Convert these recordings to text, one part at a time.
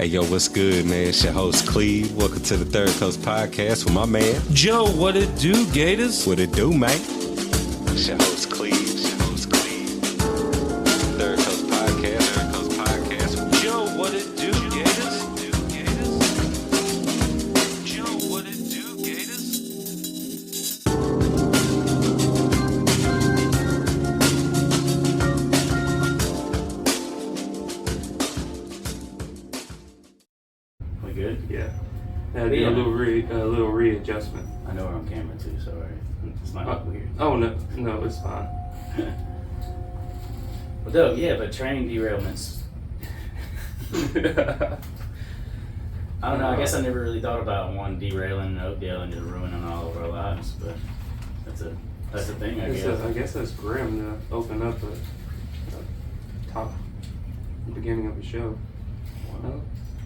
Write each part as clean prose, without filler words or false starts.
Hey, yo, what's good, man? It's your host, Cleve. Welcome to the Third Coast Podcast with my man, Joe. What it do, Gators? What it do, man? It's your host, Cleve. Third Coast Podcast. Joe, what it do, Gators? Joe, what it do, Gators? We good? Yeah. That'd be a little readjustment. I know we're on camera too, so it's not look weird. Oh no, it's fine. But though, yeah, but train derailments. I don't know. I guess I never really thought about one derailing in Oakdale and just ruining all of our lives, but that's a thing. I guess that's grim to open up a top beginning of a show. Well,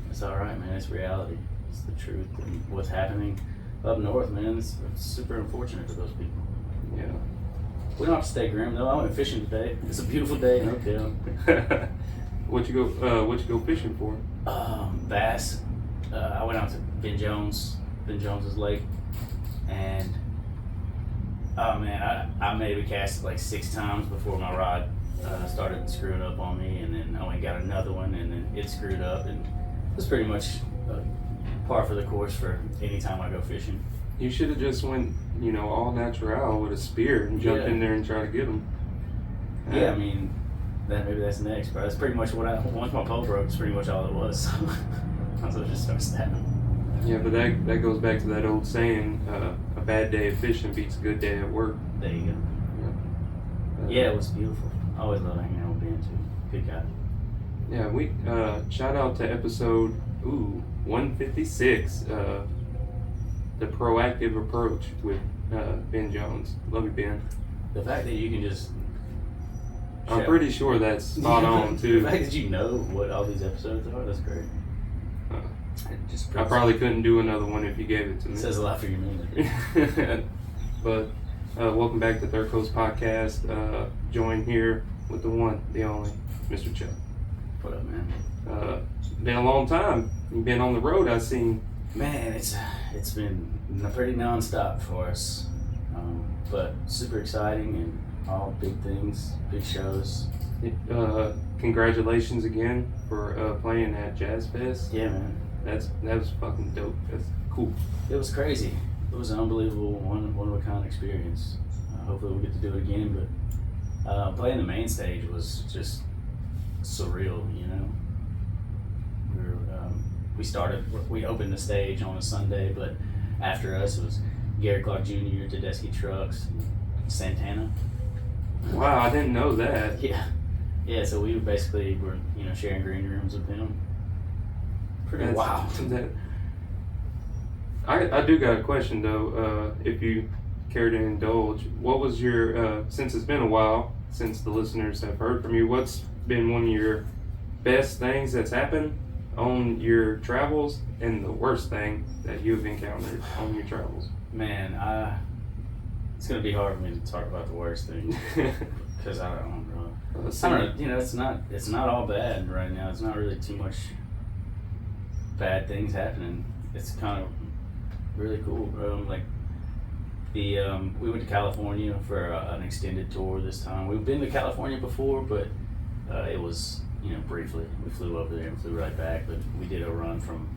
it's all right, man. It's reality. It's the truth and what's happening up north, man. It's super unfortunate for those people. Yeah. We don't have to stay grim though. I went fishing today. It's a beautiful day in Oakdale. What you go fishing for? Bass. I went out to Ben Jones's lake, and oh man, I maybe cast it like 6 times before my rod started screwing up on me, and then I went and got another one, and then it screwed up, and it was pretty much par for the course for any time I go fishing. You should have just went, all natural with a spear and jumped in there and tried to get them. Yeah, I mean, maybe that's next, but that's pretty much once my pole broke, it's pretty much all it was. So I was just start stabbing. Yeah, but that goes back to that old saying, a bad day of fishing beats a good day at work. There you go. Yeah, it was beautiful. I always love hanging out with Ben too. Good guy. Yeah, we shout out to episode 156, the proactive approach with Ben Jones. Love you, Ben. The fact that you can just I'm pretty sure that's spot on too. The fact that you know what all these episodes are, that's great. I probably couldn't do another one if you gave it to me. It says a lot for your music. But welcome back to Third Coast Podcast. Joined here with the one, the only, Mr. Chuck. What up, man? Been a long time. You've been on the road, I've seen. Man, it's been pretty nonstop for us, but super exciting and all big things, big shows. Congratulations again for playing at Jazz Fest. Yeah, man. That was fucking dope. That's cool. It was crazy. It was an unbelievable one of a kind experience. Hopefully we'll get to do it again, but playing the main stage was just surreal, We opened the stage on a Sunday, but after us it was Gary Clark Jr., Tedeschi Trucks, Santana. Wow, I didn't know that. Yeah. So we basically were sharing green rooms with them. Pretty wild. I do got a question though. If you care to indulge, what was your since it's been a while since the listeners have heard from you, what's been one of your best things that's happened on your travels and the worst thing that you've encountered on your travels? Man, it's gonna be hard for me to talk about the worst thing because I don't know. It's not all bad right now. It's not really too much bad things happening. It's kind of really cool. We went to California for an extended tour this time. We've been to California before, but it was briefly. We flew over there and flew right back, but we did a run from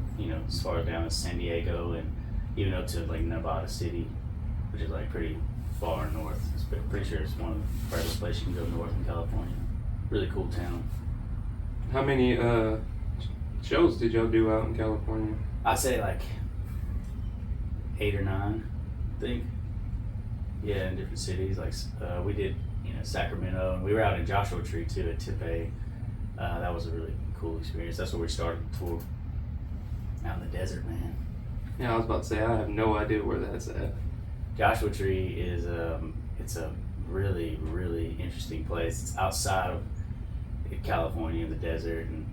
as far down as San Diego and even up to like Nevada City, which is like pretty far north. Pretty sure it's one of the farthest places you can go north in California. Really cool town. How many shows did y'all do out in California? I'd say like 8 or 9, I think. Yeah, in different cities. Like we did, Sacramento, and we were out in Joshua Tree too at Tipe. That was a really cool experience. That's where we started the tour. Out in the desert, man. Yeah, I was about to say I have no idea where that's at. Joshua Tree is it's a really, really interesting place. It's outside of California in the desert, and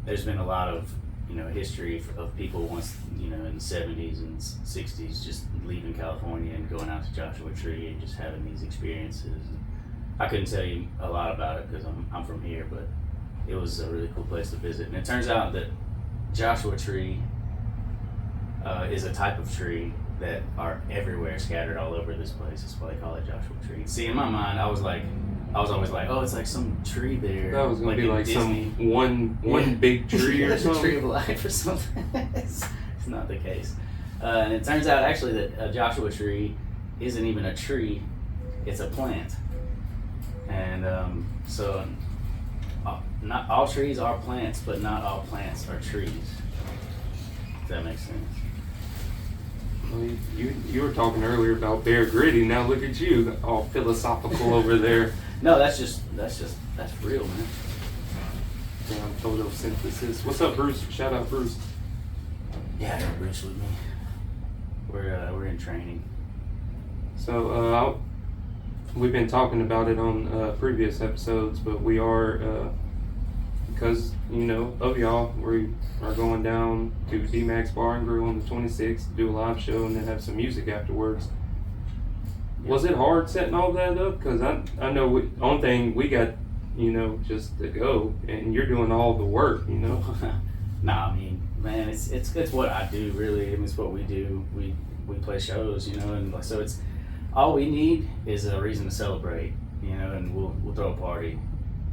there's been a lot of history of people once in the 70s and 60s just leaving California and going out to Joshua Tree and just having these experiences. I couldn't tell you a lot about it because I'm from here, but it was a really cool place to visit. And it turns out that Joshua tree is a type of tree that are everywhere, scattered all over this place. That's why they call it Joshua tree. See, in my mind, I was always like, oh, it's like some tree there. That was gonna be like Disney. some one big tree or something. Tree of life or something. It's not the case. And it turns out actually that a Joshua tree isn't even a tree; it's a plant. And so, not all trees are plants, but not all plants are trees. If that makes sense. Well, you were talking earlier about Bear Gritty. Now look at you, all philosophical over there. No, that's real, man. Damn, photosynthesis. What's up, Bruce? Shout out, Bruce. Yeah, I got Bruce with me. We're in training. So we've been talking about it on previous episodes, but we are because of y'all, we are going down to D-Max Bar and Grill on the 26th to do a live show and then have some music afterwards. Was it hard setting all that up? Because I know only thing we got, just to go, and you're doing all the work, Nah, I mean, man, it's what I do, really. I mean, it's what we do. We play shows, and so it's all we need is a reason to celebrate, and we'll throw a party.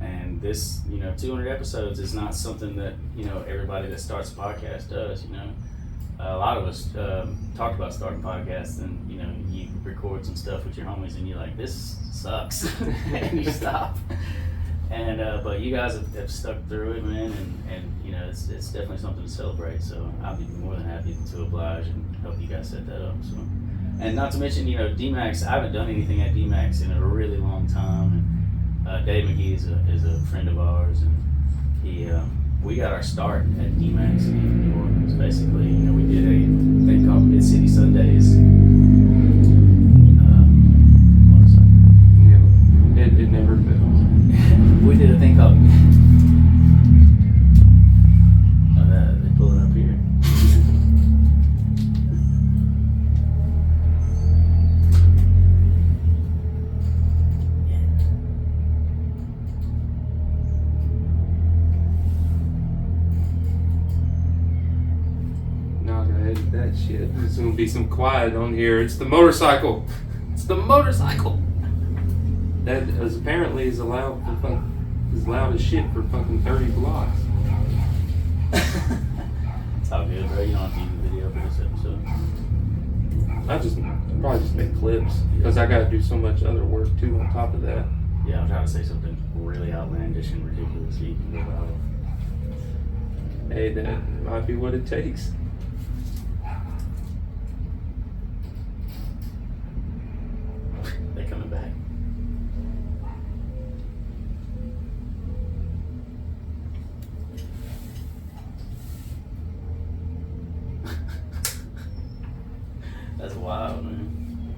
And this, 200 episodes is not something that everybody that starts a podcast does. A lot of us talked about starting podcasts, and you record some stuff with your homies, and you're like, this sucks, and you stop. And but you guys have stuck through it, man, and it's definitely something to celebrate. So I'll be more than happy to oblige and help you guys set that up. So, and not to mention, D-Max. I haven't done anything at D-Max in a really long time. And Dave McGee is a friend of ours, and we got our start at D-Max in New Orleans. Basically, we did a thing called Mid City Sundays. What was that? Yeah, it never fails. We did a thing called. They pull it up here. No, I gotta edit that shit. There's gonna be some quiet on here. It's the motorcycle. It's the motorcycle. That is apparently is allowed for is loud as shit for fucking 30 blocks. It's all good, bro. You don't have to use the video for this episode. I'll probably just make clips because I gotta do so much other work too on top of that. Yeah, I'm trying to say something really outlandish and ridiculous so you can go viral. Hey, that might be what it takes. They're coming back. That's wild, man.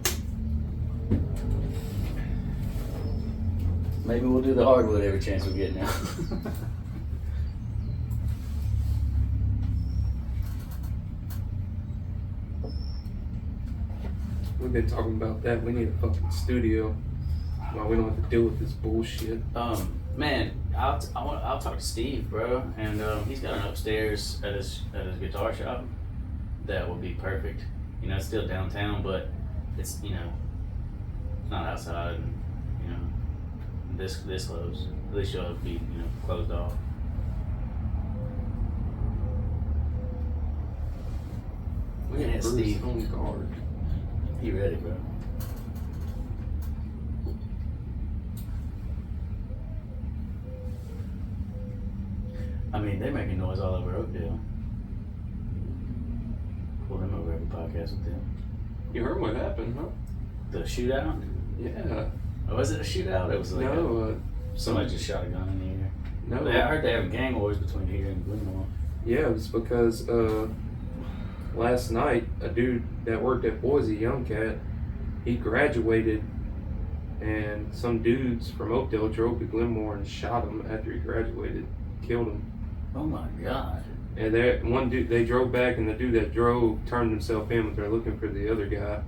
Maybe we'll do the hardwood every chance we get now. We've been talking about that. We need a fucking studio. Well, we don't have to deal with this bullshit. Man, I'll talk to Steve, bro, and he's got an upstairs at his guitar shop that will be perfect. It's still downtown, but it's not outside, and this close. At least you'll be closed off. We Yeah, have Bruce Steve. on guard. You ready, bro? I mean, they're making noise all over Oakdale. Pull them over every podcast with them. You heard what happened, huh? The shootout? Yeah. Oh, was it a shootout? It was like somebody just shot a gun in the air. No. I heard they have gang wars between here and Glenmore. Yeah, it was because last night a dude that worked at Boise, young cat, he graduated, and some dudes from Oakdale drove to Glenmore and shot him after he graduated, killed him. Oh my God. And one dude, they drove back, and the dude that drove turned himself in, but they're looking for the other guy.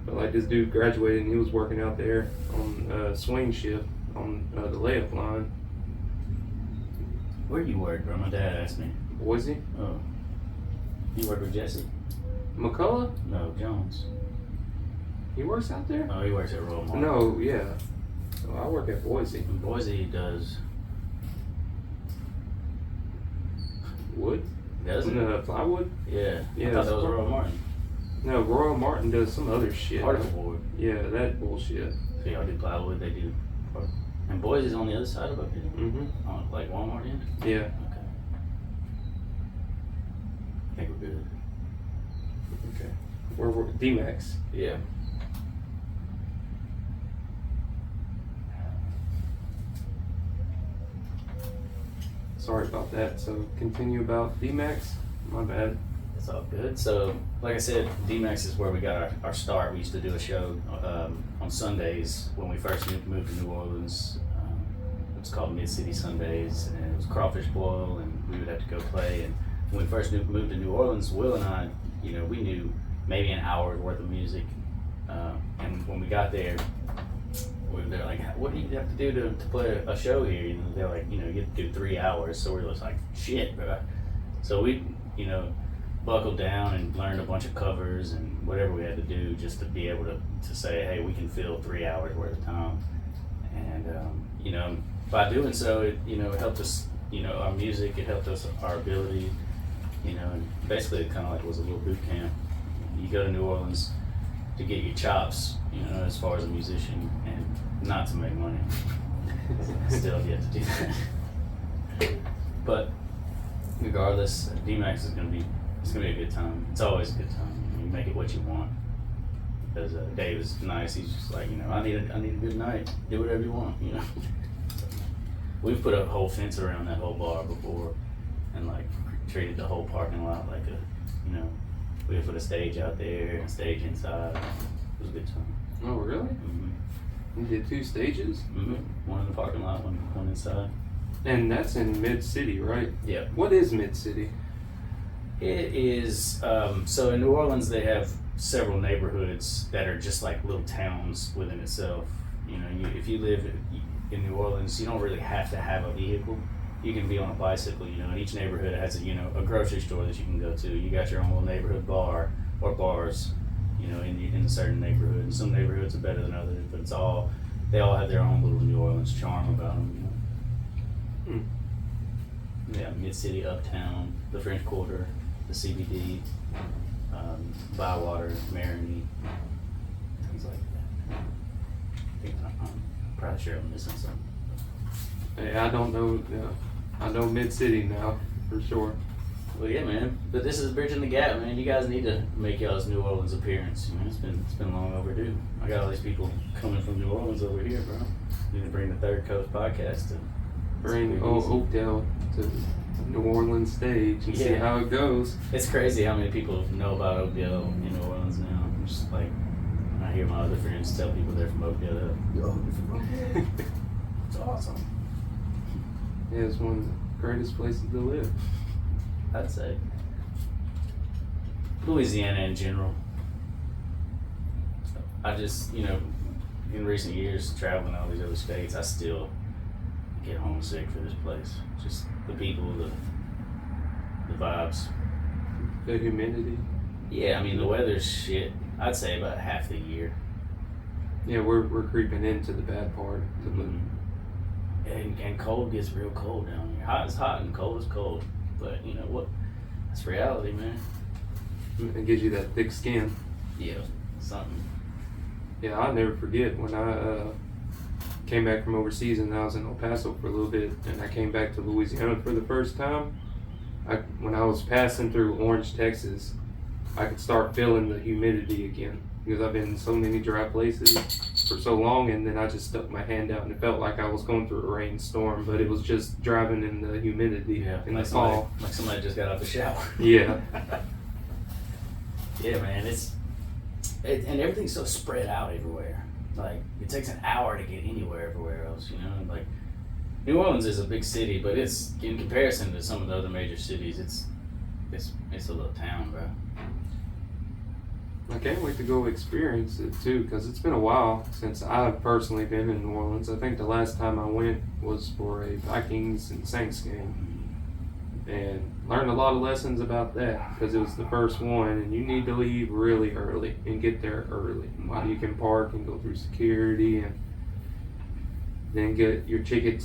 But like this dude graduated, and he was working out there on swing shift on the layup line. Where you work, bro? My dad asked me. Boise? Oh. You work with Jesse? McCullough? No, Jones. He works out there? Oh, he works at Royal Mart. No, yeah. So I work at Boise. In Boise, he does. Wood? Does it? Plywood? Yeah. Yeah, I thought that was it's- Royal Martin. No, Royal Martin does some other shit. Particle board. Yeah, that bullshit. So y'all do plywood, they do. And Boise's on the other side of up here. Mm-hmm. On like Walmart end? Yeah. Okay. I think we're good. Okay. We're D-Max. Yeah. Sorry about that. So continue about D-Max. My bad. It's all good. So, like I said, D-Max is where we got our start. We used to do a show on Sundays when we first moved to New Orleans. It's called Mid-City Sundays, and it was crawfish boil, and we would have to go play. And when we first moved to New Orleans, Will and I, we knew maybe an hour's worth of music. And when we got there, they're like, what do you have to do to play a show here? They're like, you have to do 3 hours. So we were just like, shit, bro. So we, buckled down and learned a bunch of covers and whatever we had to do just to be able to say, hey, we can fill 3 hours worth of time. And, by doing so, it helped us, our music, it helped us, our ability, and basically it kind of like was a little boot camp. You go to New Orleans to get your chops, as far as a musician, and not to make money. Still have yet to do that. But regardless, D-Max is going to be, it's going to be a good time. It's always a good time. You make it what you want. Because Dave is nice. He's just like, I need a good night. Do whatever you want, We've put a whole fence around that whole bar before, and like treated the whole parking lot like we put a stage out there and a stage inside. It was a good time. Oh, really? Mm-hmm. You did 2 stages? Mm-hmm. One in the parking lot, one inside. And that's in Mid-City, right? Yeah. What is Mid-City? It is, so in New Orleans they have several neighborhoods that are just like little towns within itself. If you live in New Orleans, you don't really have to have a vehicle. You can be on a bicycle, and each neighborhood has a grocery store that you can go to. You got your own little neighborhood bar or bars, in a certain neighborhood. And some neighborhoods are better than others, but they all have their own little New Orleans charm about them, Yeah, Mid-City, Uptown, the French Quarter, the CBD, Bywater, Murry, things like that. I'm probably sure I'm missing something. Hey, I don't know. I know Mid-City now, for sure. Well, yeah, man. But this is Bridging the Gap, man. You guys need to make y'all's New Orleans appearance. It's been long overdue. I got all these people coming from New Orleans over here, bro. Need to bring the Third Coast podcast to Bring Oakdale to the New Orleans stage and see Yeah. how it goes. It's crazy how many people know about Oakdale in New Orleans now. I'm just like, I hear my other friends tell people they're from Oakdale. Yo, you're from Oakdale? It's awesome. Yeah, it's one of the greatest places to live. I'd say. Louisiana in general. I just, in recent years, traveling all these other states, I still get homesick for this place. Just the people, the vibes. The humidity. Yeah, I mean, the weather's shit. I'd say about half the year. Yeah, we're creeping into the bad part. And cold gets real cold down here. Hot is hot and cold is cold. But you know what? That's reality, man. It gives you that thick skin. Yeah, something. Yeah, I'll never forget when I came back from overseas and I was in El Paso for a little bit, and I came back to Louisiana for the first time. When I was passing through Orange, Texas, I could start feeling the humidity again because I've been in so many dry places for so long, and then I just stuck my hand out and it felt like I was going through a rainstorm, but it was just driving in the humidity in like the fall. Like somebody just got out the shower. Yeah. Yeah, man, and everything's so spread out everywhere. Like, it takes an hour to get anywhere everywhere else, Like, New Orleans is a big city, but it's, in comparison to some of the other major cities, it's a little town, bro. I can't wait to go experience it too, because it's been a while since I've personally been in New Orleans. I think the last time I went was for a Vikings and Saints game, and learned a lot of lessons about that because it was the first one, and you need to leave really early and get there early while you can park and go through security and then get your ticket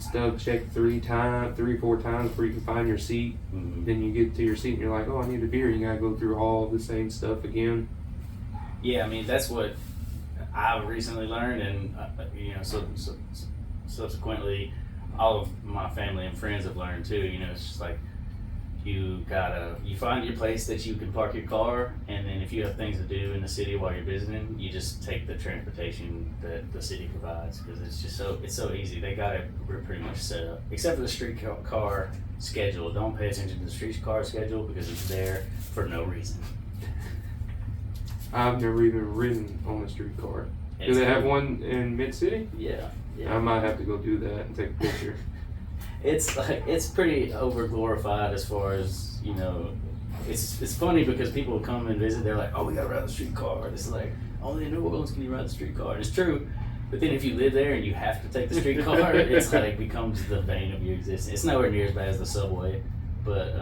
stub checked 3, 4 times before you can find your seat. Mm-hmm. Then you get to your seat and you're like, oh, I need a beer. You gotta go through all the same stuff again. Yeah, I mean that's what I've recently learned, and so subsequently, all of my family and friends have learned too. It's just like you find your place that you can park your car, and then if you have things to do in the city while you're visiting, you just take the transportation that the city provides, because it's so easy. They got it pretty much set up, except for the streetcar schedule. Don't pay attention to the streetcar schedule because it's there for no reason. I've never even ridden on the streetcar. Do they have one in Mid-City? Yeah. I might have to go do that and take a picture. It's pretty over glorified as far as It's funny because people come and visit. They're like, "Oh, we gotta ride the streetcar." It's like only in New Orleans can you ride the streetcar. And it's true, but then if you live there and you have to take the streetcar, it's like becomes the bane of your existence. It's nowhere near as bad as the subway, but.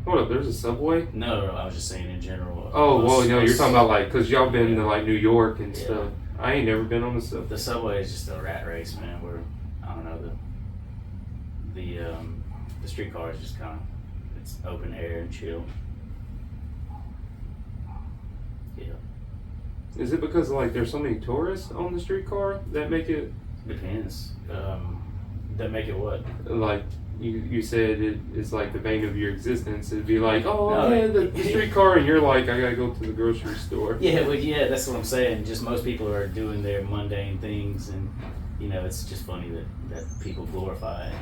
Hold up, there's a subway? No, I was just saying in general. Oh, well, no, you're talking about like, cause y'all been to like New York and stuff. I ain't never been on the subway. The subway is just a rat race, man. I don't know, the streetcar is just kind of, it's open air and chill. Yeah. Is it because like there's so many tourists on the streetcar that make it? Depends. That make it what? Like you said, it's like the bane of your existence. It'd be like, oh No, yeah, the streetcar, and you're like, I gotta go to the grocery store. Yeah, well, yeah, that's what I'm saying. Just most people are doing their mundane things, and it's just funny that people glorify it.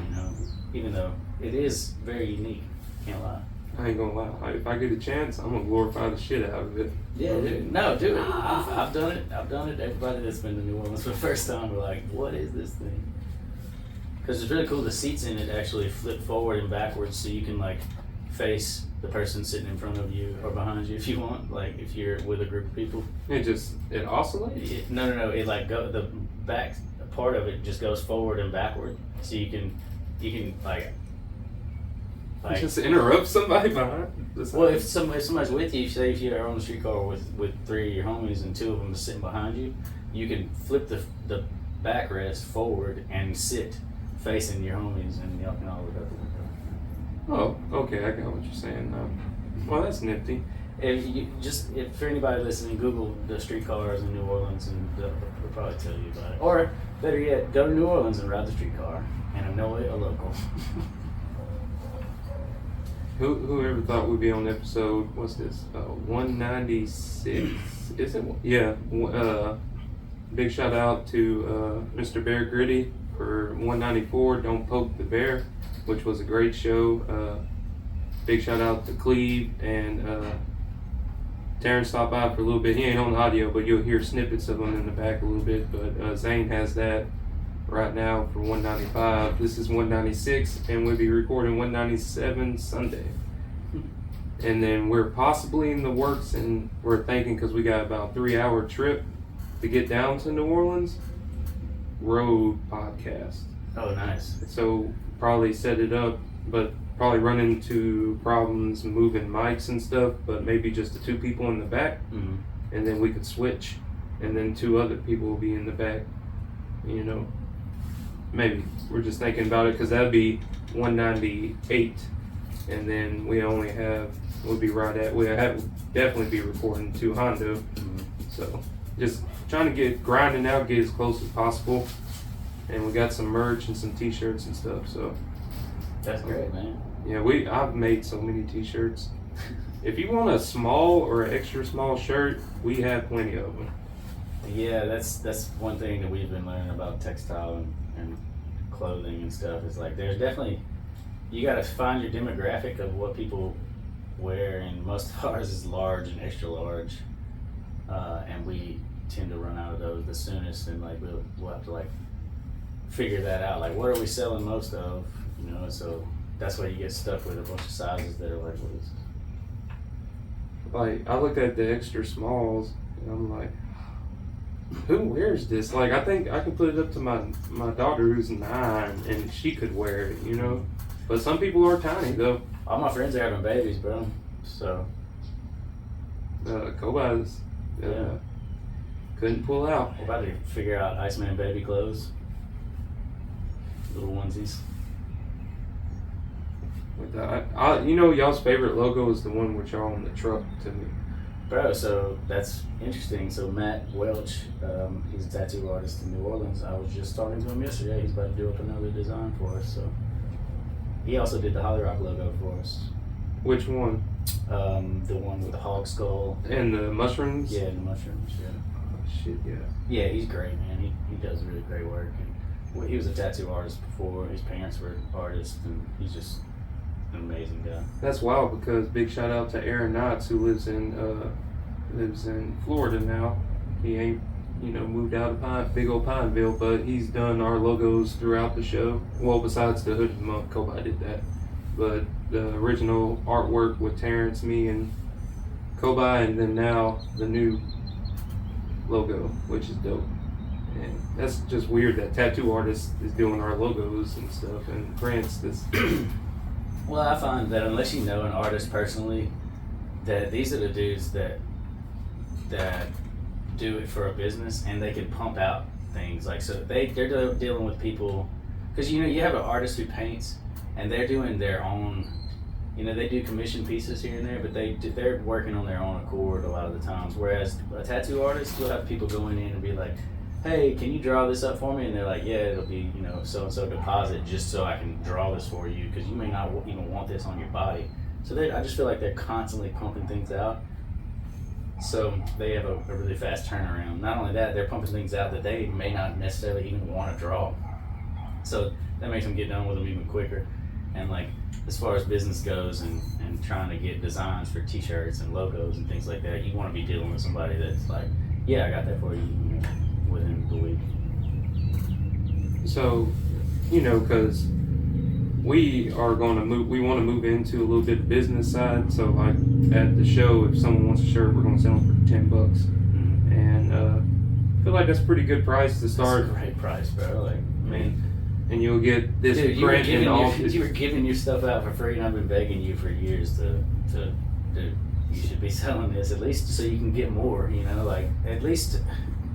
Even though it is very unique. Can't lie. I ain't gonna lie. If I get a chance, I'm gonna glorify the shit out of it. Yeah, dude. No, do it. I've done it. Everybody that's been to New Orleans for the first time were like, "What is this thing?" Because it's really cool. The seats in it actually flip forward and backwards, so you can like face the person sitting in front of you or behind you if you want. Like if you're with a group of people. It oscillates. No. It like the back part of it just goes forward and backward, so you can like just interrupt somebody behind. Well, if somebody's with you, say if you're on the streetcar with 3 of your homies and 2 of them are sitting behind you, you can flip the backrest forward and sit facing your homies, and y'all can all look out the window. Oh, okay, I got what you're saying now. Well, that's nifty. If for anybody listening, Google the streetcars in New Orleans, and they'll probably tell you about it. Or better yet, go to New Orleans and ride the streetcar and annoy a local. Whoever thought we'd be on episode, what's this? 196. Is it? Yeah. Big shout out to Mr. Bear Gritty for 194. Don't Poke the Bear, which was a great show. Big shout out to Cleve and Darren stopped by for a little bit. He ain't on the audio, but you'll hear snippets of him in the back a little bit. But Zane has that right now for 195. This is 196, and we'll be recording 197 Sunday. And then we're possibly in the works, and we're thinking, because we got about a 3-hour trip to get down to New Orleans, road podcast. Oh, nice. So probably set it up, but probably run into problems moving mics and stuff, but maybe just the 2 people in the back, Mm-hmm. and then we could switch, and then 2 other people will be in the back, Maybe. We're just thinking about it, because that'd be 198, and then we'll definitely be recording 2 Hondo. Mm-hmm. So just trying to grinding out, get as close as possible, and we got some merch and some t-shirts and stuff, so. That's great, man. Yeah, I've made so many t-shirts. If you want a small or extra small shirt, we have plenty of them. Yeah, that's one thing that we've been learning about textile and clothing and stuff. Is like there's definitely, you got to find your demographic of what people wear, and most of ours is large and extra large, and we tend to run out of those the soonest, and like we'll have to like figure that out. Like what are we selling most of, so that's why you get stuck with a bunch of sizes that are like, what is this? Like, I looked at the extra smalls, and I'm like, who wears this? Like, I think I can put it up to my daughter who's 9, and she could wear it, you know? But some people are tiny, though. All my friends are having babies, bro. So. Koba's, Yeah. couldn't pull out. We're about to figure out Iceman baby clothes. Little onesies. With that, you know, y'all's favorite logo is the one with y'all on the truck to me. Bro, so that's interesting. So Matt Welch, he's a tattoo artist in New Orleans. I was just talking to him yesterday. He's about to do up another design for us. So he also did the Holly Rock logo for us. Which one? The one with the hog skull. And the mushrooms? Yeah, the mushrooms. Yeah. Oh, shit, yeah. Yeah, he's great, man. He does really great work. And he was a tattoo artist before. His parents were artists, and he's just an amazing guy. That's wild because big shout out to Aaron Knotts, who lives in Florida now. He ain't, you know, moved out of big old Pineville, but he's done our logos throughout the show. Well, besides the Hooded Monk, Kobe did that. But the original artwork with Terrence, me, and Kobe, and then now the new logo, which is dope. And that's just weird that tattoo artist is doing our logos and stuff, and prints. This. Well, I find that unless you know an artist personally, that these are the dudes that do it for a business, and they can pump out things like, so they're dealing with people, because you know you have an artist who paints, and they're doing their own, you know, they do commission pieces here and there, but they're working on their own accord a lot of the times. Whereas a tattoo artist, you'll have people going in and be like, hey, can you draw this up for me? And they're like, yeah, it'll be, you know, so-and-so deposit just so I can draw this for you, because you may not even want this on your body. So I just feel like they're constantly pumping things out. So they have a really fast turnaround. Not only that, they're pumping things out that they may not necessarily even want to draw. So that makes them get done with them even quicker. And like, as far as business goes and trying to get designs for t-shirts and logos and things like that, you want to be dealing with somebody that's like, yeah, I got that for you, you know, within the week. So, you know, because we are going to move, we want to move into a little bit of business side. So, like at the show, if someone wants a shirt, we're going to sell them for $10. Mm-hmm. And I feel like that's a pretty good price to start. That's a great price, bro. Like, I mean, and you'll get this dude, print and all. You were giving your stuff out for free, and I've been begging you for years to you should be selling this at least so you can get more. You know, like at least.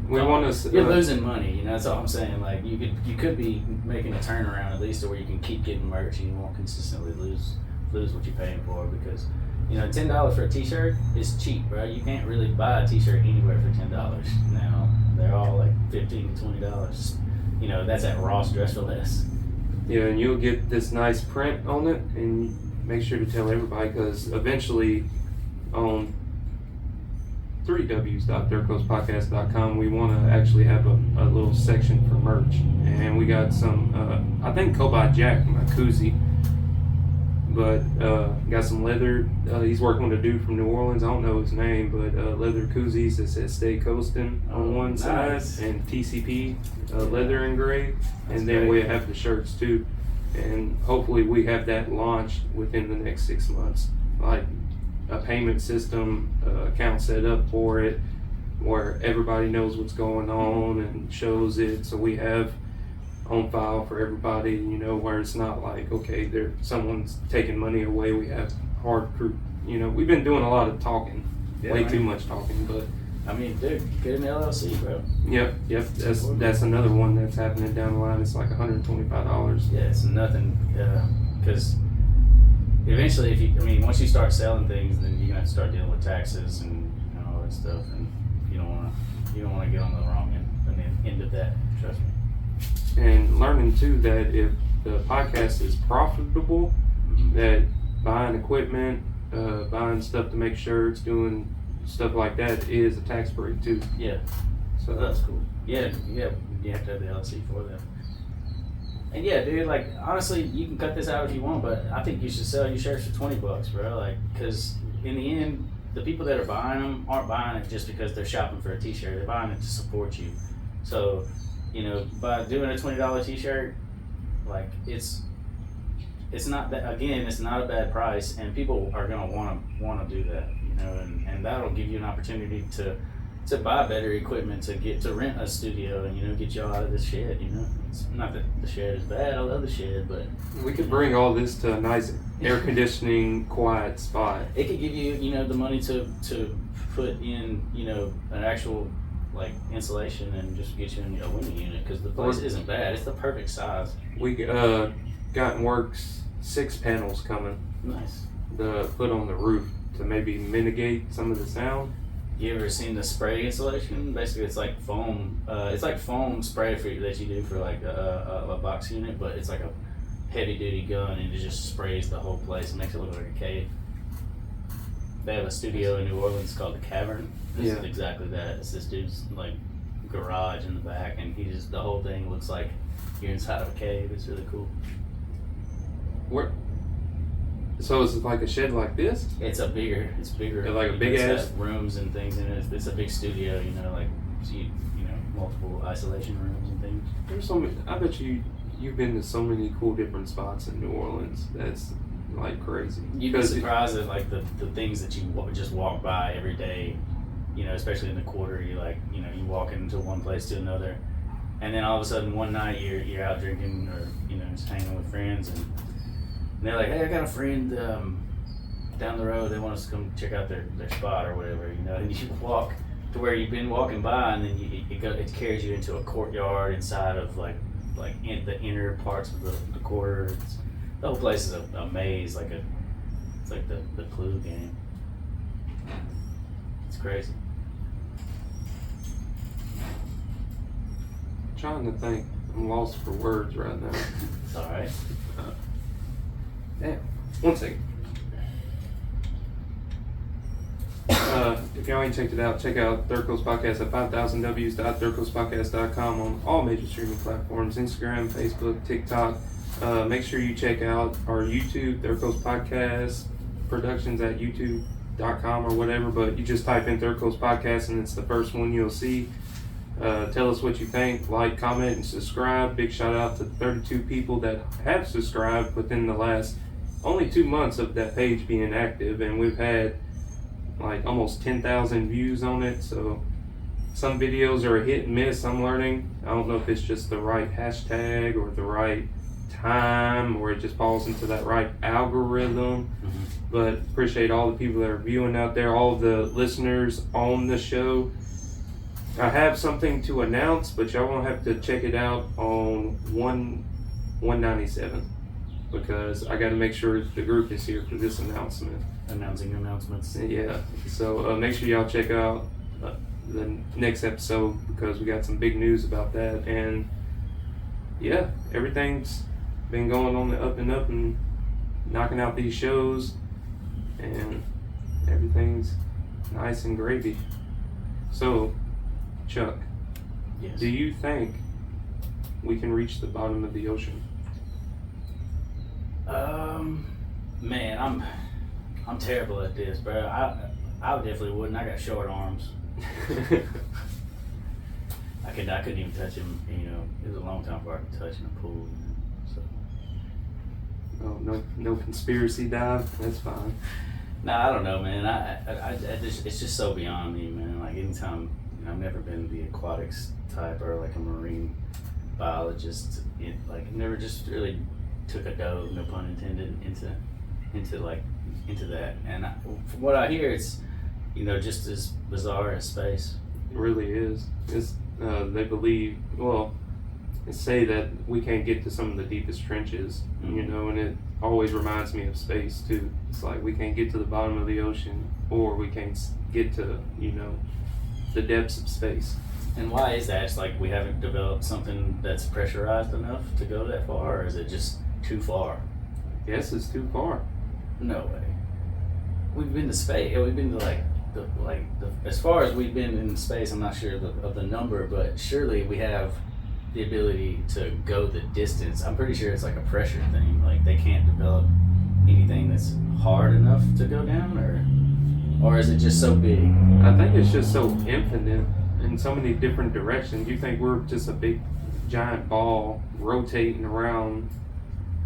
We want to. You're losing money, you know. That's all I'm saying. Like you could be making a turnaround at least, to where you can keep getting merch and you won't consistently lose what you're paying for, because you know $10 for a T-shirt is cheap, bro. You can't really buy a T-shirt anywhere for $10 now. They're all like $15 to $20. You know, that's at Ross Dress for Less. Yeah, and you'll get this nice print on it, and make sure to tell everybody, because eventually on 3ws.dirtcoastpodcast.com, we want to actually have a little section for merch, and we got some I think Kobe Jack, my koozie, but got some leather. He's working with a dude from New Orleans, I don't know his name, but leather koozies that says Stay Coastin' on one nice. side, and TCP leather engraved, That's and then great. we have the shirts too, and hopefully we have that launched within the next 6 months, like a payment system, account set up for it, where everybody knows what's going on and shows it, so we have on file for everybody, you know, where it's not like, okay, someone's taking money away. We have hard proof, you know, we've been doing a lot of talking, way too much talking, but I mean, dude, get an LLC, bro. yep, that's another one that's happening down the line. It's like $125. Yeah, it's nothing, because eventually, once you start selling things, then you're gonna have to start dealing with taxes and all that stuff, and you don't want to get on the wrong end of that. Trust me. And learning too that if the podcast is profitable, that buying equipment, buying stuff to make shirts, doing stuff like that is a tax break too. Yeah, So that's cool. Yeah, you have to have the LLC for that. And yeah, dude, like honestly, you can cut this out if you want, but I think you should sell your shirts for $20, bro. Like, because in the end, the people that are buying them aren't buying it just because they're shopping for a T-shirt. They're buying it to support you. So, you know, by doing a $20 T-shirt, like it's not that, again, it's not a bad price, and people are gonna want to do that. You you know, and that'll give you an opportunity to buy better equipment, to rent a studio, and, you know, get y'all out of this shed, you know. It's not that the shed is bad, I love the shed, but We could bring all this to a nice air conditioning, quiet spot. it could give you, you know, the money to put in, you know, an actual, like, insulation and just get you in a window unit, because the place isn't bad. It's the perfect size. We got in works 6 panels coming Nice. to put on the roof to maybe mitigate some of the sound. You ever seen the spray insulation? Basically, it's like foam. It's like foam spray that you do for like a box unit, but it's like a heavy duty gun, and it just sprays the whole place and makes it look like a cave. They have a studio in New Orleans called the Cavern. This is exactly that. It's this dude's like garage in the back, and the whole thing looks like you're inside of a cave. It's really cool. So it's like a shed like this? It's bigger. Yeah, like a big It's ass- got rooms and things in it. It's a big studio, you know, like you know, multiple isolation rooms and things. There's so many. I bet you've been to so many cool different spots in New Orleans. That's like crazy. You'd be surprised at like the things that you just walk by every day, you know, especially in the quarter. You like, you know, you walk into one place to another, and then all of a sudden one night you're out drinking or, you know, just hanging with friends, and they're like, hey, I got a friend down the road. They want us to come check out their spot or whatever, you know. And you walk to where you've been walking by, and then it carries you into a courtyard inside of like in the inner parts of the quarter. The whole place is a maze, it's like the Clue game. It's crazy. I'm trying to think. I'm lost for words right now. It's all right. Damn. One second. If y'all ain't checked it out, check out Third Coast Podcast at 5000ws.thirdcoastpodcast.com on all major streaming platforms, Instagram, Facebook, TikTok. Make sure you check out our YouTube, Third Coast Podcast Productions at youtube.com or whatever, but you just type in Third Coast Podcast and it's the first one you'll see. Tell us what you think, like, comment, and subscribe. Big shout out to the 32 people that have subscribed within the last only 2 months of that page being active, and we've had like almost 10,000 views on it. So some videos are a hit and miss. I'm learning. I don't know if it's just the right hashtag or the right time, or it just falls into that right algorithm. But appreciate all the people that are viewing out there, all of the listeners on the show. I have something to announce, but y'all won't have to check it out on 197 because I got to make sure the group is here for this announcement. Announcing announcements. Yeah, so make sure y'all check out the next episode because we got some big news about that. And yeah, everything's been going on the up and knocking out these shows, and everything's nice and gravy. So, Chuck, Yes. do you think we can reach the bottom of the ocean? Man, I'm terrible at this, bro. I definitely wouldn't. I got short arms. I couldn't even touch him. You know, it was a long time before I could touch in a pool. You know, so. Oh, no conspiracy dive. That's fine. Nah, I don't know, man. I just, it's just so beyond me, man. Like anytime, you know, I've never been the aquatics type or like a marine biologist. Never just really took a dove, no pun intended, into that. And from what I hear, it's, you know, just as bizarre as space. It really is. It's they believe. Well, they say that we can't get to some of the deepest trenches, you know, and it always reminds me of space too. It's like we can't get to the bottom of the ocean, or we can't get to, you know, the depths of space. And why is that? It's like we haven't developed something that's pressurized enough to go that far, or is it just too far? Yes, it's too far. No way. We've been to space. We've been to as far as we've been in space. I'm not sure of the number, but surely we have the ability to go the distance. I'm pretty sure it's like a pressure thing. Like they can't develop anything that's hard enough to go down, or is it just so big? I think it's just so infinite in so many different directions. You think we're just a big giant ball rotating around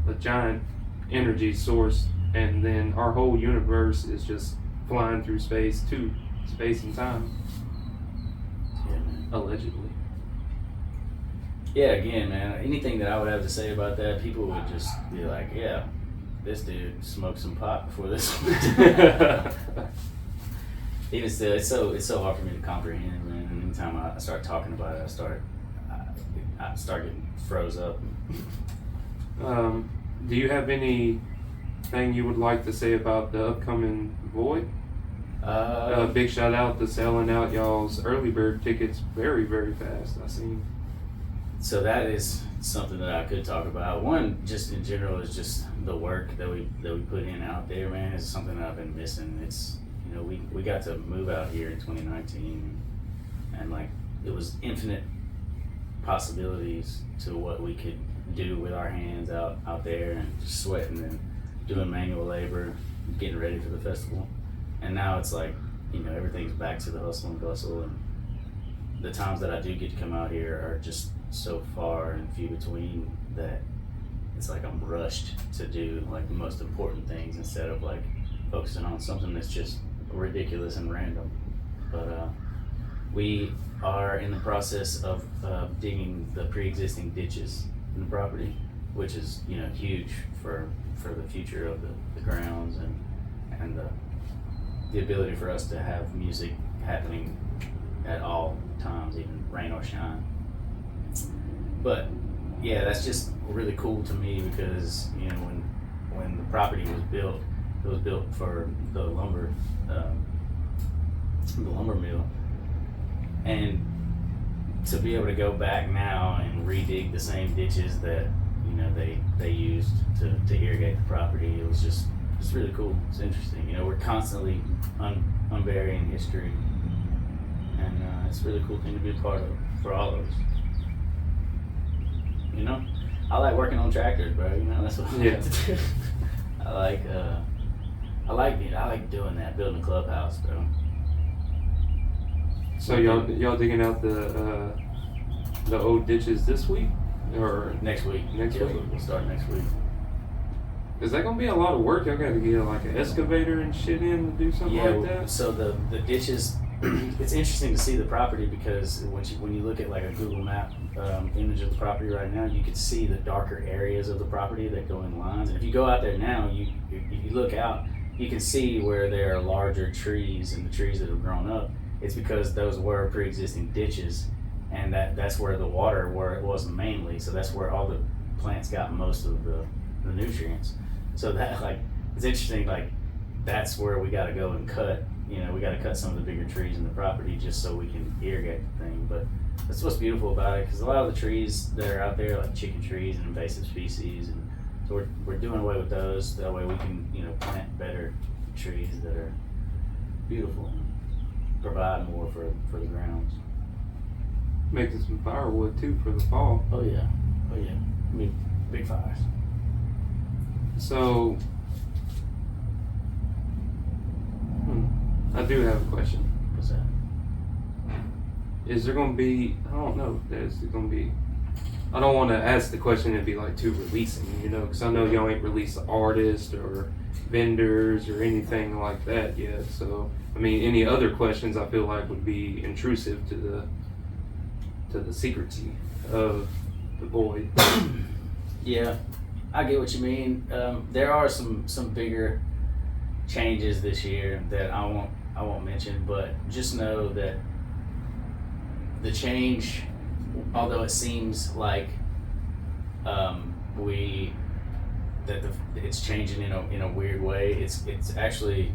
a giant energy source, and then our whole universe is just flying through space to space and time, Yeah, man. allegedly. Yeah, again, man, anything that I would have to say about that, people would just be like, yeah, this dude smoked some pot before this one. Even still, it's so hard for me to comprehend, man. And anytime I start talking about it, I start getting froze up. Do you have anything you would like to say about the upcoming Void? Big shout out to selling out y'all's early bird tickets very, very fast. I seen. So that is something that I could talk about. One, just in general, is just the work that we put in out there, man. Is something that I've been missing. It's, you know, we got to move out here in 2019, and like it was infinite possibilities to what we could do with our hands out there and just sweating and doing manual labor, getting ready for the festival. And now it's like, you know, everything's back to the hustle and bustle, and the times that I do get to come out here are just so far and few between that it's like I'm rushed to do like the most important things instead of like focusing on something that's just ridiculous and random. But we are in the process of digging the pre-existing ditches in the property, which is, you know, huge for the future of the grounds and the ability for us to have music happening at all times, even rain or shine. But yeah, that's just really cool to me because, you know, when the property was built, it was built for the lumber mill, and to be able to go back now and redig the same ditches that, you know, they used to irrigate the property, it was just really cool. It's interesting. You know, we're constantly unburying history, and it's a really cool thing to be a part of for all of us. You know, I like working on tractors, bro. You know, that's what I like to do. I like doing that, building a clubhouse, bro. So y'all digging out the old ditches this week or Next week. Next week? We'll start next week. Is that gonna be a lot of work? Y'all got to get like an excavator and shit in to do something like that? So the ditches, it's interesting to see the property because when you look at like a Google map image of the property right now, you can see the darker areas of the property that go in lines. And if you go out there now, if you look out, you can see where there are larger trees and the trees that have grown up. It's because those were pre-existing ditches, and that's where the water, where it was mainly. So that's where all the plants got most of the nutrients. So that, like, it's interesting, like, that's where we got to go and cut. You know, we got to cut some of the bigger trees in the property just so we can irrigate the thing. But that's what's beautiful about it, because a lot of the trees that are out there, like chicken trees and invasive species, and so we're doing away with those. That way we can, you know, plant better trees that are beautiful and provide more for the grounds. Making some firewood too for the fall. Oh yeah. I mean, big fires. So, I do have a question. What's that? Is there going to be, I don't know, there's going to be, I don't want to ask the question and be like too releasing, you know, because I know y'all ain't released artists or vendors or anything like that yet. So, I mean, any other questions I feel like would be intrusive to the secrecy of the Void. Yeah, I get what you mean. There are some bigger changes this year that I won't mention, but just know that the change, although it seems like it's changing in a weird way, it's actually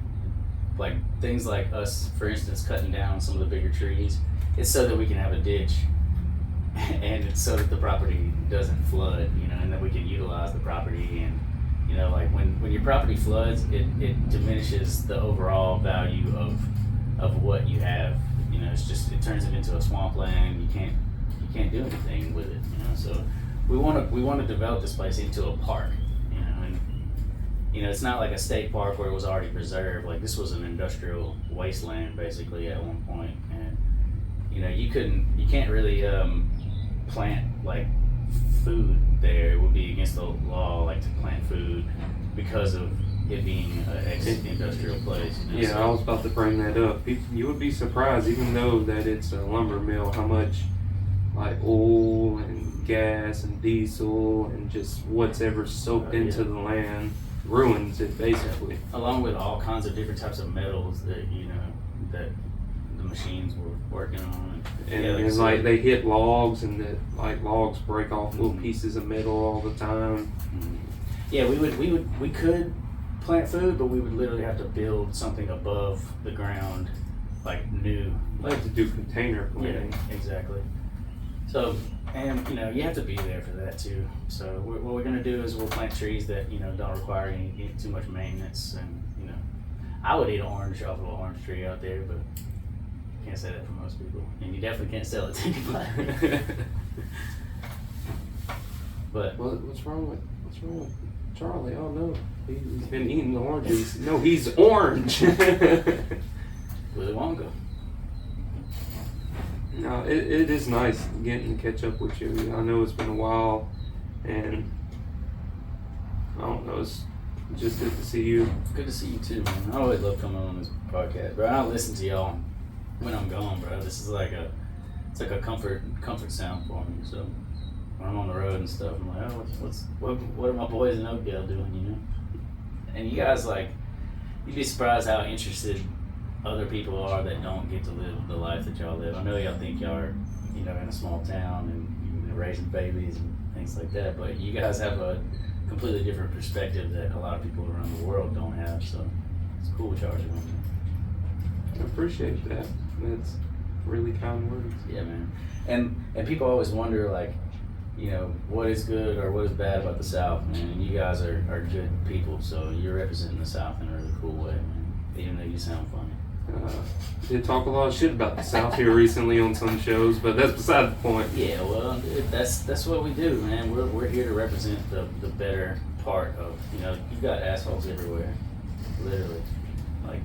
like things like us, for instance, cutting down some of the bigger trees. It's so that we can have a ditch, and it's so that the property doesn't flood, you know, and that we can utilize the property. And, you know, like when your property floods, it diminishes the overall value of what you have. You know, it turns it into a swampland. You can't do anything with it, you know. So we want to develop this place into a park, you know, and, you know, it's not like a state park where it was already preserved. Like, this was an industrial wasteland basically at one point, and, you know, you can't really plant like food there. It would be against the law, like, to plant food because of it being an ex-industrial place. You know, Yeah, so- I was about to bring that up. You would be surprised, even though that it's a lumber mill, how much like oil and gas and diesel and just what's ever soaked into the land ruins it basically. Along with all kinds of different types of metals that that the machines were working on. And, Yeah, and I said, like they hit logs and that like logs break off little Mhm. pieces of metal all the time. yeah, we could plant food, but we would literally have to build something above the ground, like new. I like to do container Yeah, planting. exactly. So, and you have to be there for that too. So what we're gonna do is we'll plant trees that don't require any too much maintenance, and I would eat an orange off of an orange tree out there, but can't say that for most people, and you definitely can't sell it to anybody. But What's wrong with Charlie? Oh no, he's been eating the oranges. No, he's orange. Willy Wonka. No, it is nice getting to catch up with you. I know it's been a while, and I don't know, it's just good to see you. Good to see you too, man. I always love coming on this podcast, bro. I listen to y'all when I'm gone, bro. This is like a comfort sound for me. So when I'm on the road and stuff, I'm like, oh, what are my boys in Oakdale doing, And you guys, like, you'd be surprised how interested other people are that don't get to live the life that y'all live. I know y'all think y'all are, in a small town and raising babies and things like that, but you guys have a completely different perspective that a lot of people around the world don't have. So it's cool what y'all are doing. I appreciate that. That's really kind words. Yeah, man. And people always wonder, like, what is good or what is bad about the South, man. And you guys are good people, so you're representing the South in a really cool way, man. Even though you sound funny. Did talk a lot of shit about the South here recently on some shows, but that's beside the point. Yeah, well, dude, that's what we do, man. We're here to represent the better part of, you've got assholes everywhere, literally. Like,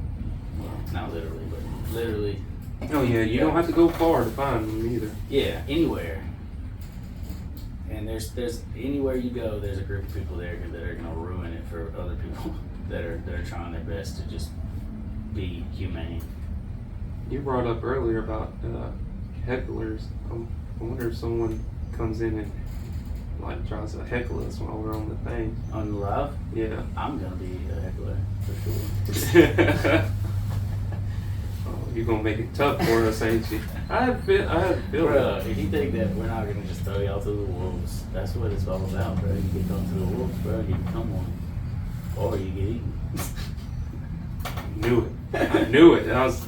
well, not literally, but literally. Oh yeah, you don't have to go far to find them either. Yeah, anywhere. And there's anywhere you go, there's a group of people there that are gonna ruin it for other people that are trying their best to just be humane. You brought up earlier about hecklers. I wonder if someone comes in and like tries to heckle us while we're on the thing. On the live, Yeah. I'm gonna be a heckler for sure. Oh, you're gonna make it tough for us, ain't you? I had a feeling. Bro, if you think that we're not gonna just throw y'all to the wolves, that's what it's all about, bro. You get thrown to the wolves, bro, you become one. Or you get eaten. Knew it. I knew it. I was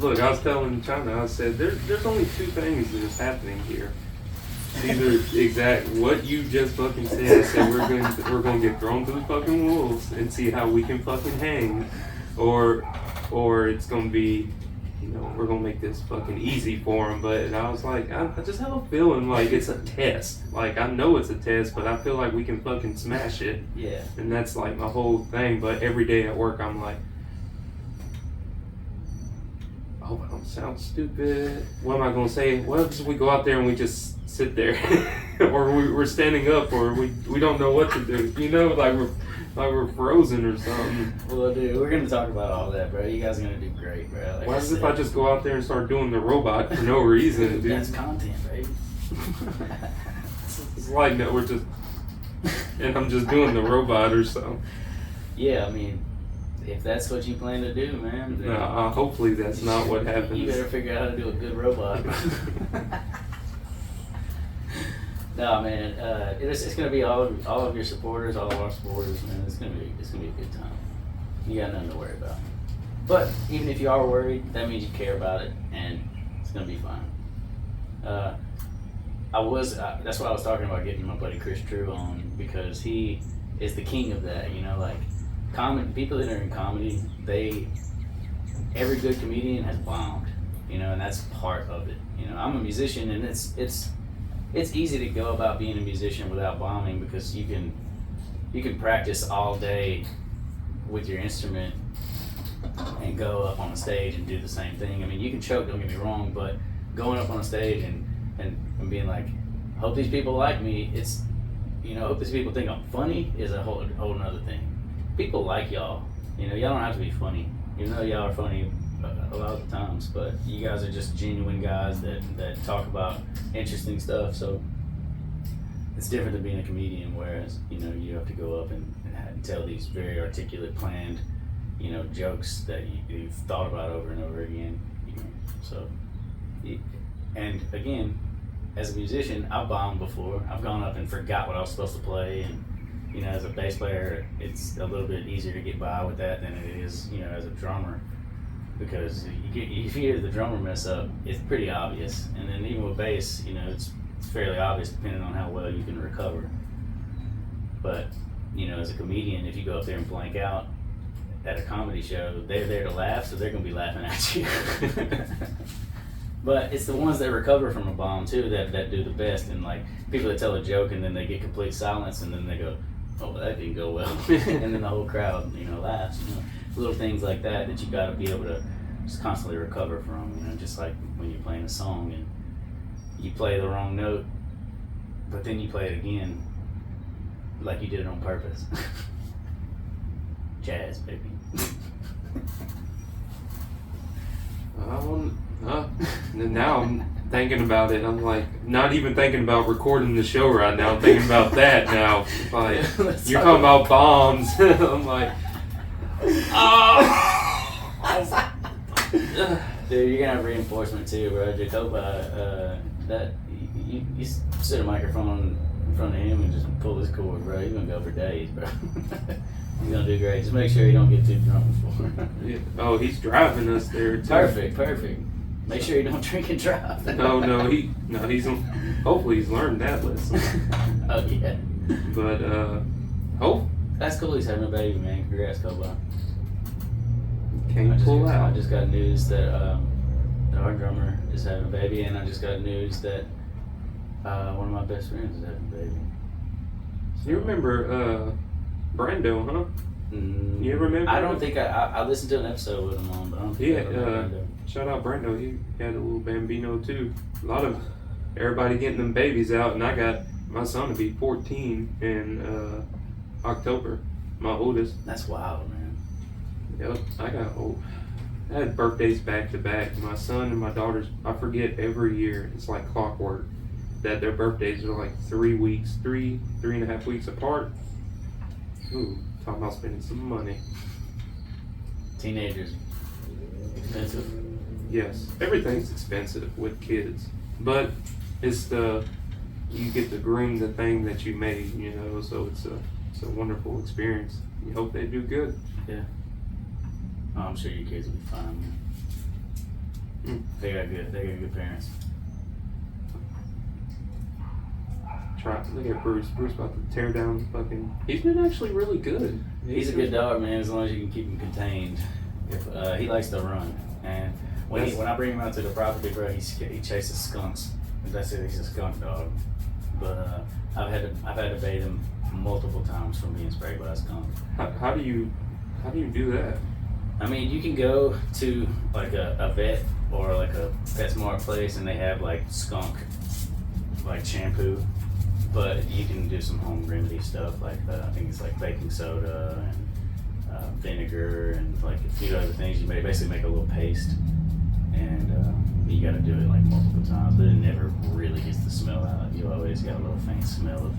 telling China, I said, there's only two things that is happening here. It's either what you just fucking said. I said we're gonna get thrown to the fucking wolves and see how we can fucking hang, or it's gonna be, we're gonna make this fucking easy for them. But I was like, I just have a feeling like it's a test. Like I know it's a test, but I feel like we can fucking smash it. Yeah. And that's like my whole thing. But every day at work, I'm like, I hope I don't sound stupid. What am I gonna say? What if we go out there and we just sit there, or we're standing up, or we don't know what to do? Like we're frozen or something. Well, dude, we're gonna talk about all that, bro. You guys are gonna do great, bro. Like What if I just go out there and start doing the robot for no reason, dude? That's content, baby. It's like that we're just, and I'm just doing the robot or something. Yeah, I mean, if that's what you plan to do, man, then Hopefully that's not what you happens. better figure out how to do a good robot. No, man, it's gonna be all of your supporters, all of our supporters, man. It's gonna be a good time. You got nothing to worry about. But even if you are worried, that means you care about it, and it's gonna be fine. That's why I was talking about getting my buddy Chris Drew on, because he is the king of that. People that are in comedy, every good comedian has bombed, and that's part of it. I'm a musician, and it's easy to go about being a musician without bombing, because you can practice all day with your instrument and go up on a stage and do the same thing. I mean, you can choke, don't get me wrong, but going up on a stage and being like, hope these people like me, hope these people think I'm funny is a whole nother thing. People like y'all, You know, y'all don't have to be funny. Even though y'all are funny a lot of the times, but you guys are just genuine guys that talk about interesting stuff. So it's different than being a comedian, whereas, you know, you have to go up and tell these very articulate, planned, you know, jokes that you've thought about over and over again. You know, so, and again, as a musician, I've bombed before. I've gone up and forgot what I was supposed to play, and you know, as a bass player, it's a little bit easier to get by with that than it is, you know, as a drummer, because if you hear the drummer mess up, it's pretty obvious. And then even with bass, you know, it's fairly obvious depending on how well you can recover. But you know, as a comedian, if you go up there and blank out at a comedy show, they're there to laugh, so they're gonna be laughing at you. But it's the ones that recover from a bomb too that do the best. And like people that tell a joke and then they get complete silence and then they go, "Oh, well, that didn't go well," and then the whole crowd, you know, laughs. You know, little things like that you got to be able to just constantly recover from. You know, just like when you're playing a song and you play the wrong note, but then you play it again, like you did it on purpose. Jazz, baby. Now I'm thinking about it. I'm like, not even thinking about recording the show right now. I'm thinking about that now. Like, you're talking about bombs. I'm like, oh. Dude, you're gonna have reinforcement too, bro. Jacoba, that you sit a microphone in front of him and just pull this cord, bro. You're gonna go for days, bro. You're gonna do great. Just make sure you don't get too drunk before. Yeah. Oh, he's driving us there too. Perfect. Make sure you don't drink and drive. He's hopefully he's learned that lesson. Oh yeah. But that's cool. He's having a baby, man. Congrats, Koba. Can't pull out. I just got news that our drummer is having a baby, and I just got news that one of my best friends is having a baby. So, you remember Brando, huh? You ever remember? I don't think I listened to an episode with him on, but I don't think I remember Brando. Shout out Brando. He had a little bambino too. A lot of everybody getting them babies out, and I got my son to be 14 in October. My oldest. That's wild, man. Yep, I had birthdays back to back. My son and my daughter's, I forget every year. It's like clockwork that their birthdays are like 3 weeks, three and a half weeks apart. Ooh, talking about spending some money. Teenagers, expensive. Yes, everything's expensive with kids, but it's you get to groom the thing that you made, you know. So it's a wonderful experience. You hope they do good. Yeah. Oh, I'm sure your kids will be fine, man. They got good parents. Look at Bruce. Bruce about to tear down the fucking. He's been actually really good. He's a good dog, man. As long as you can keep him contained. If he likes to run, and when I bring him out to the property, bro, he chases skunks. That's it. He's a skunk dog. But I've had to bathe him multiple times from being sprayed by a skunk. How do you do that? I mean, you can go to like a vet or like a PetSmart place, and they have like skunk like shampoo. But you can do some home remedy stuff like I think it's like baking soda and vinegar and like a few other things. You basically make a little paste, and you got to do it like multiple times. But it never really gets the smell out. You always got a little faint smell of.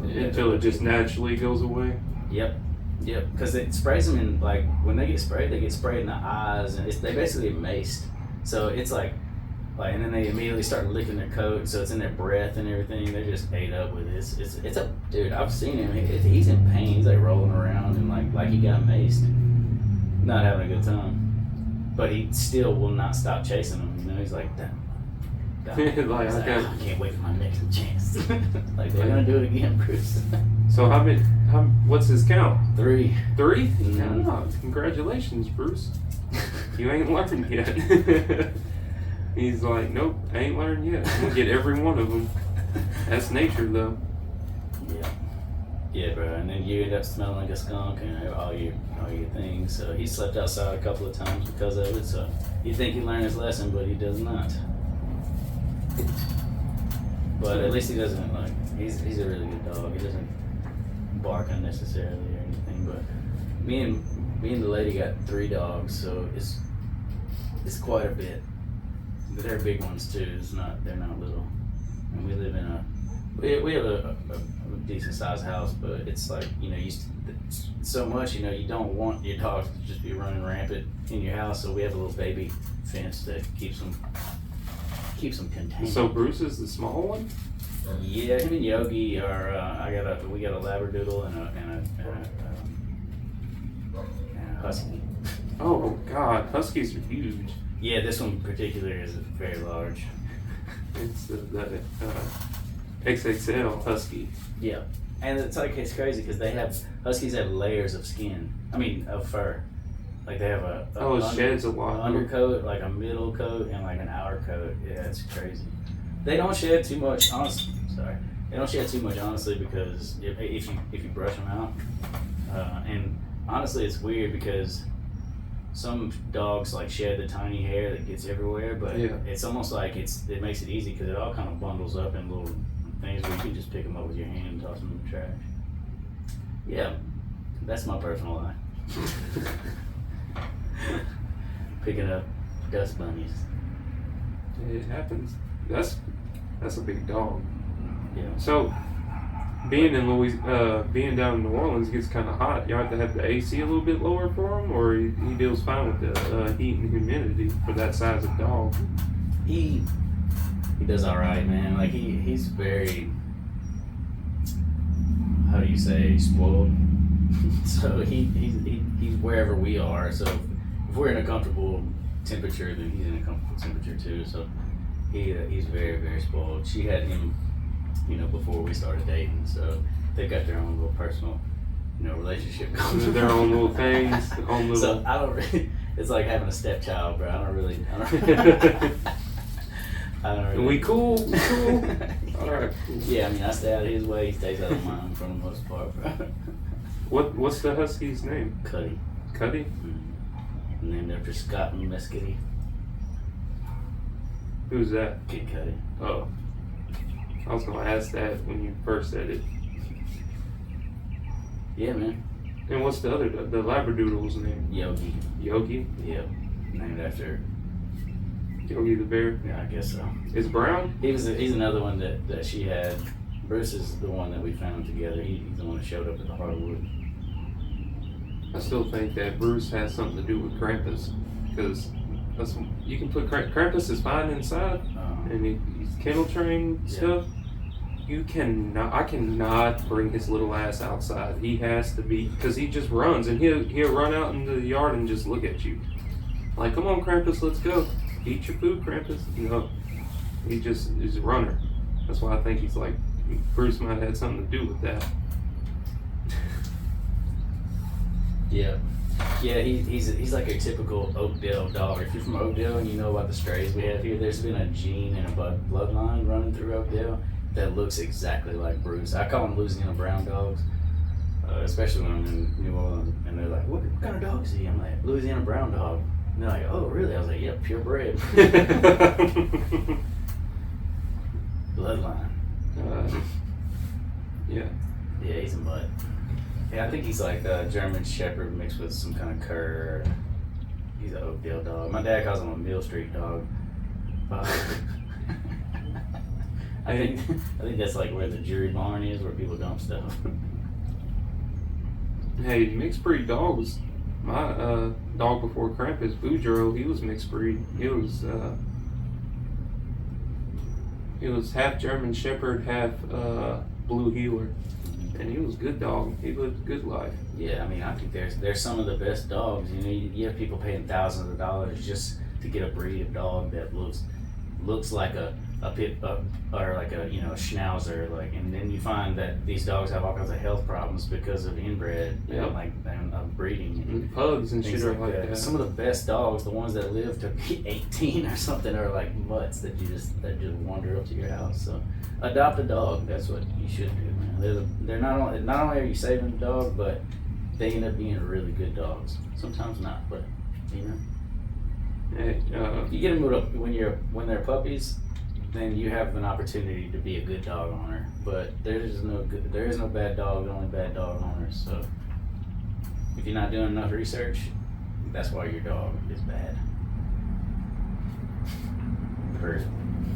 Until it just naturally goes away. Yep. Because it sprays them in like when they get sprayed in the eyes, and they basically get maced. So it's like, and then they immediately start licking their coat, so it's in their breath and everything. They're just ate up with it. It's a dude. I've seen him. He's in pain. He's like rolling around and like he got maced, not having a good time. But he still will not stop chasing them. You know, he's like, damn. I can't wait for my next chance. Like they're gonna do it again, Bruce. So what's his count? 3. 3? Mm-hmm. Oh, congratulations, Bruce. You ain't learned yet. He's like, nope, I ain't learned yet. I'm gonna get every one of them. That's nature, though. Yeah, bro. And then you end up smelling like a skunk and all your things. So he slept outside a couple of times because of it. So you think he learned his lesson, but he does not. But at least he doesn't he's a really good dog. He doesn't bark unnecessarily or anything. But me and the lady got 3 dogs, so it's quite a bit. But they're big ones too. They're not little. And we live in we have a decent sized house, but it's like, so much, you don't want your dogs to just be running rampant in your house. So we have a little baby fence that keeps them contained. So Bruce is the small one? Yeah, him and Yogi are. We got a Labradoodle and a husky. Oh God, huskies are huge. Yeah, this one in particular is very large. It's the XXL husky. Yeah, and it's crazy because huskies have layers of skin. I mean, of fur. Like they have a it sheds a lot. Undercoat, like a middle coat, and like an outer coat. Yeah, it's crazy. They don't shed too much. They don't shed too much, honestly, because if you brush them out, and honestly, it's weird because some dogs like shed the tiny hair that gets everywhere, but it's almost like it makes it easy because it all kind of bundles up in little things where you can just pick them up with your hand and toss them in the trash. Yeah, that's my personal life. Picking up dust bunnies. It happens. That's a big dog. Yeah. So, being being down in New Orleans gets kind of hot. You have to have the AC a little bit lower for him, or he deals fine with the heat and humidity for that size of dog. He does all right, man. Like he's very, how do you say, spoiled. So he's wherever we are. So if we're in a comfortable temperature, then he's in a comfortable temperature too. So he's very, very spoiled. She had him, before we started dating. So they've got their own little personal, relationship going. Their own little things. So I don't really. It's like having a stepchild, bro. I don't really. We cool. All right. Cool. Yeah, I mean, I stay out of his way. He stays out of mine for the most part, bro. What's the husky's name? Cuddy. Cuddy? Mm-hmm. Named after Scott Mescudi. Who's that? Kid Cuddy. Oh. I was gonna ask that when you first said it. Yeah, man. And what's the Labradoodle's name? Yogi. Yogi? Yep. Named after Yogi the bear? Yeah, I guess so. Is Brown? He's another one that she had. Bruce is the one that we found together. He's the one that showed up at the Hardwood. I still think that Bruce has something to do with Krampus, because you can put Krampus is fine inside, and he's kennel trained stuff. I cannot bring his little ass outside. He has to be, because he just runs, and he'll run out into the yard and just look at you, like, come on, Krampus, let's go, eat your food, Krampus. He just is a runner. That's why I think he's like, Bruce might have had something to do with that. Yeah. Yeah, he's like a typical Oakdale dog. If you're from Oakdale and you know about the strays we have here, there's been a gene and a bloodline running through Oakdale that looks exactly like Bruce. I call them Louisiana brown dogs, especially when I'm in New Orleans, and they're like, what kind of dog is he? I'm like, Louisiana brown dog. And they're like, oh, really? I was like, yeah, purebred. Bloodline. Yeah. Yeah, he's a mutt. Yeah, I think he's like a German Shepherd mixed with some kind of cur. He's an Oakdale dog. My dad calls him a Mill Street dog. I think that's like where the jury barn is, where people dump stuff. Hey, mixed breed dogs. My dog before Krampus, Boudreaux, he was mixed breed. He was half German Shepherd, half Blue Heeler. And he was a good dog. He lived a good life. Yeah, I mean, I think there's some of the best dogs. You have people paying thousands of dollars just to get a breed of dog that looks like a pit or like a schnauzer, and then you find that these dogs have all kinds of health problems because of inbred, and breeding and pugs and shit are like that. Some of the best dogs, the ones that live to be 18 or something, are like mutts that just wander up to your house. So adopt a dog. That's what you should do, man. They're not only are you saving the dog, but they end up being really good dogs. Sometimes not, but Hey, you get them when they're puppies. then you have an opportunity to be a good dog owner. But there is no bad dog, only bad dog owners. So if you're not doing enough research, that's why your dog is bad.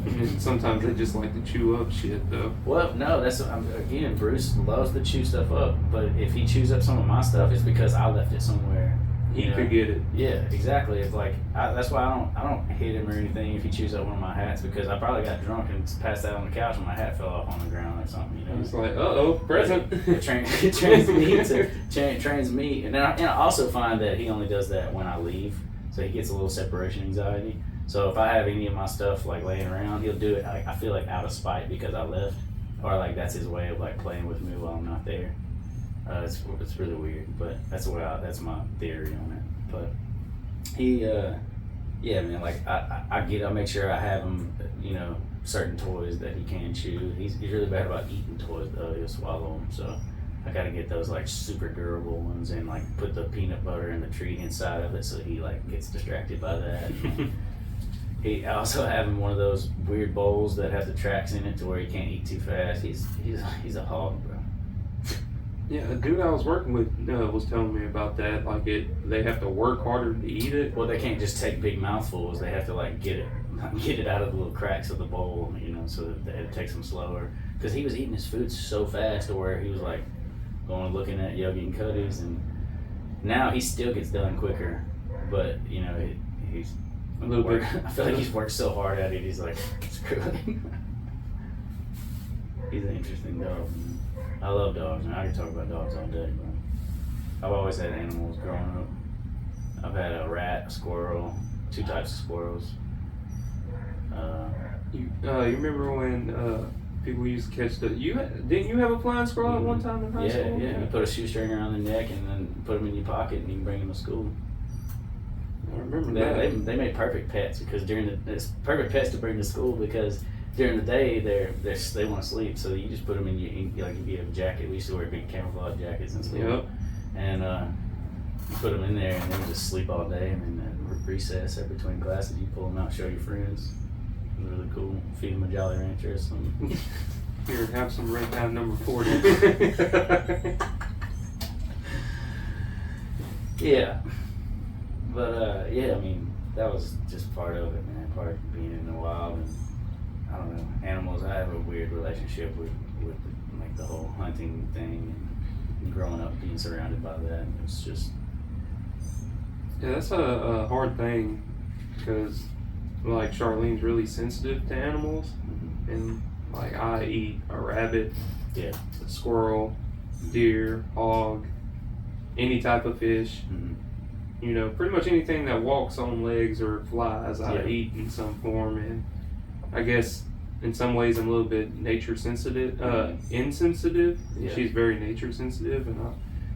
And sometimes they just like to chew up shit, though. Well, no, again, Bruce loves to chew stuff up, but if he chews up some of my stuff, it's because I left it somewhere. He could get it. Yeah, exactly. It's like that's why I don't hit him or anything if he chews up one of my hats, because I probably got drunk and passed out on the couch and my hat fell off on the ground or something. You know, It's like, present. It trains me, and then I also find that he only does that when I leave, so he gets a little separation anxiety. So if I have any of my stuff like laying around, he'll do it. I feel like out of spite because I left, or like that's his way of like playing with me while I'm not there. It's really weird, but that's my theory on it. But he, yeah, man, like I make sure I have him, you know, certain toys that he can chew. He's really bad about eating toys though. He'll swallow them, so I gotta get those like super durable ones and like put the peanut butter and the treat inside of it so he like gets distracted by that. I also have him one of those weird bowls that have the tracks in it to where he can't eat too fast. He's a hog, bro. Yeah, a dude I was working with was telling me about that. Like they have to work harder to eat it. Well, they can't just take big mouthfuls. They have to like get it out of the little cracks of the bowl, you know, so that it takes them slower. Because he was eating his food so fast to where he was like going and looking at Yogi and Cuddy's, and now he still gets done quicker. But you know, he's a little bit. I feel like he's worked so hard at it. He's like, screw it. He's an interesting dog. Man. I love dogs, and I can talk about dogs all day. But I've always had animals growing up. I've had a rat, a squirrel, 2 types of squirrels. You remember when people used to catch didn't you have a flying squirrel at one time in high school? Yeah. You put a shoestring around the neck and then put them in your pocket, and you can bring them to school. I remember that. They made perfect pets because it's perfect pets to bring to school because during the day they want to sleep, so you just put them in like if you have a jacket. We used to wear big camouflage jackets in school. Yep. And you put them in there and they just sleep all day, and then at recess or between classes you pull them out, show your friends. It was really cool. Feed them a Jolly Rancher or something. Here, have some right down number 40. Yeah. But yeah, I mean, that was just part of it, man. Part of being in the wild, and I don't know, animals. I have a weird relationship with like the whole hunting thing, and growing up being surrounded by that. It's just Yeah, that's a hard thing because like Charlene's really sensitive to animals, and like I eat a rabbit, yeah, a squirrel, deer, hog, any type of fish. Mm-hmm. You know, pretty much anything that walks on legs or flies, I Yeah. eat in some form. And I guess in some ways I'm a little bit nature sensitive, insensitive. Yeah. She's very nature sensitive, and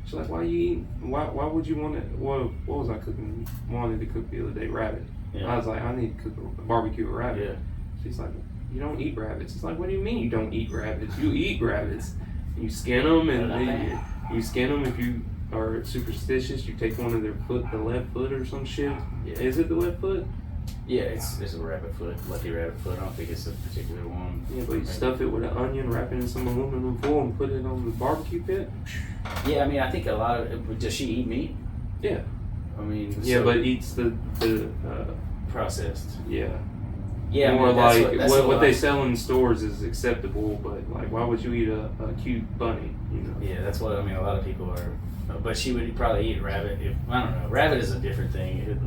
she's like, "Why you eat? Why would you want to? What was I cooking? Wanted to cook the other day, rabbit." Yeah. I was like, "I need to cook a barbecue a rabbit." Yeah. She's like, "You don't eat rabbits." It's like, "What do you mean you don't eat rabbits? You eat rabbits. You skin them, and you skin them if you are superstitious. You take one of their foot, the left foot or some shit. Yeah. Is it the left foot? Yeah, it's a rabbit foot, lucky rabbit foot. I don't think it's a particular one. Yeah, but you stuff it with an onion, wrap it in some aluminum foil, and put it on the barbecue pit. Yeah, I mean, I think a lot of does she eat meat? Yeah. I mean, Yeah, so but eats the processed. yeah. Yeah, More I mean, that's like that's what they sell in stores is acceptable, but like why would you eat a cute bunny? You know. Yeah, that's what I mean. A lot of people are, but she would probably eat rabbit. If I don't know, rabbit is a different thing.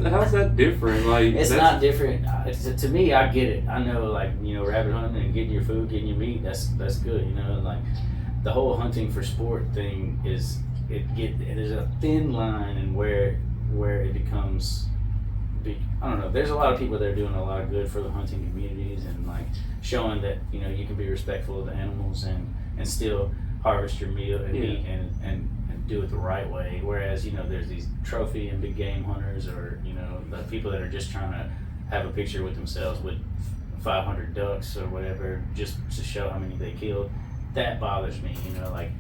How's that different? Like It's not different. To me, I get it. I know, like, you know, rabbit hunting and getting your food, getting your meat. That's good. You know, like the whole hunting for sport thing is there's a thin line in where it becomes. I don't know. There's a lot of people that are doing a lot of good for the hunting communities and like showing that, you know, you can be respectful of the animals and still harvest your meat and do it the right way. Whereas, you know, there's these trophy and big game hunters, or, you know, the people that are just trying to have a picture with themselves with 500 ducks or whatever just to show how many they killed. That bothers me. You know, like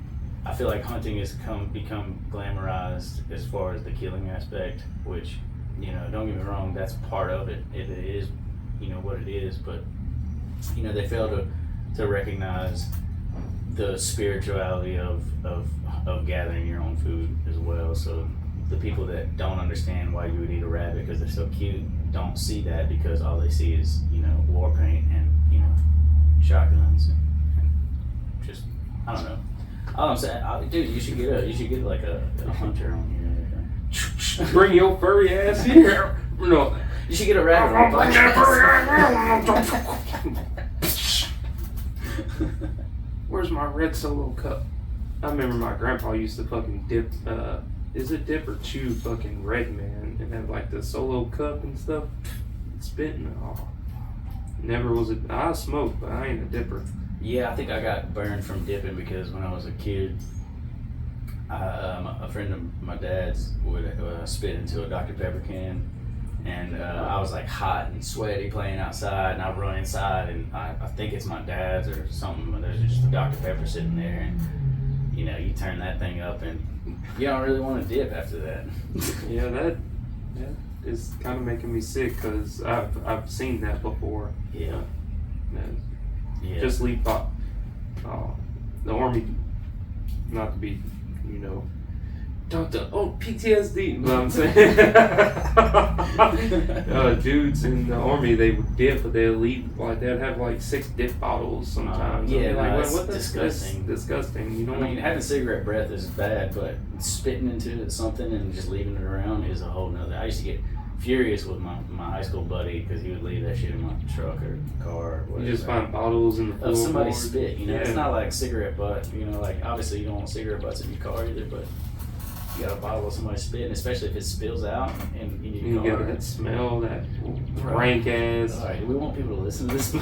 I feel like hunting has become glamorized as far as the killing aspect, which You know, don't get me wrong, that's part of it. It is, you know, what it is, but, you know, they fail to recognize the spirituality of gathering your own food as well. So the people that don't understand why you would eat a rabbit because they're so cute don't see that, because all they see is, you know, war paint and, you know, shotguns and just, I don't know. All I'm saying, dude, you should get like a hunter on here. Bring your furry ass here. No. You should get a rabbit on Where's my red Solo cup? I remember my grandpa used to fucking dip, is it dip or chew fucking Red Man and have like the Solo cup and stuff. Spitting. Oh. Never was it. I smoke, but I ain't a dipper. Yeah, I think I got burned from dipping because when I was a kid, a friend of my dad's would spit into a Dr. Pepper can, and I was like hot and sweaty playing outside, and I run inside, and I think it's my dad's or something, but there's just a Dr. Pepper sitting there, and you know, you turn that thing up, and you don't really want to dip after that. Yeah, that is kind of making me sick because I've seen that before. Yeah. Yeah. Just leave the army, not to be, you know, PTSD. You know what I'm saying? Dudes in the army, they would dip, but they'd leave, like, they'd have like 6 dip bottles sometimes. Yeah, like, that's what? disgusting. That's disgusting. You know, I mean, having cigarette breath is bad, but spitting into something and just leaving it around is a whole nother. I used to get furious with my high school buddy because he would leave that shit in my truck or car or whatever. You just find bottles in the floor. Of somebody's spit, you know. Yeah. It's not like cigarette butt, you know, like obviously you don't want cigarette butts in your car either, but you got a bottle of somebody's spit, and especially if it spills out and in your You car. got that smell, that rank ass. Alright, do we want people to listen to this?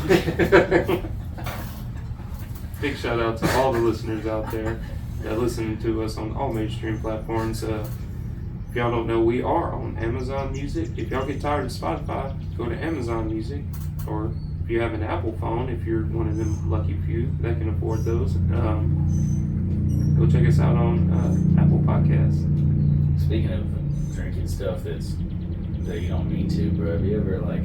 Big shout out to all the listeners out there that listen to us on all mainstream platforms. If y'all don't know, we are on Amazon Music. If y'all get tired of Spotify, go to Amazon Music. Or if you have an Apple phone, if you're one of them lucky few that can afford those, go check us out on Apple Podcasts. Speaking of drinking stuff that you don't mean to, bro, have you ever like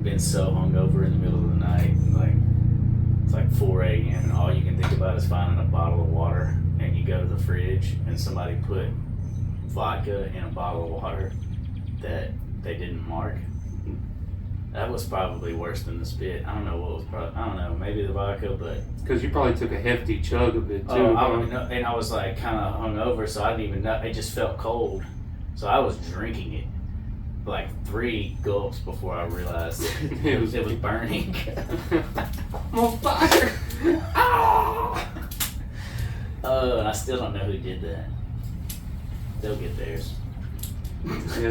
been so hungover in the middle of the night, like it's like 4 a.m. and all you can think about is finding a bottle of water, and you go to the fridge and somebody put vodka in a bottle of water that they didn't mark? That was probably worse than the spit. I don't know what was I don't know, maybe the vodka, but Because you probably took a hefty chug of it too. and I was like kind of hungover, so I didn't even know. It just felt cold, so I was drinking it like 3 gulps before I realized it was burning. I'm on fire. And I still don't know who did that. They'll get theirs. Yeah,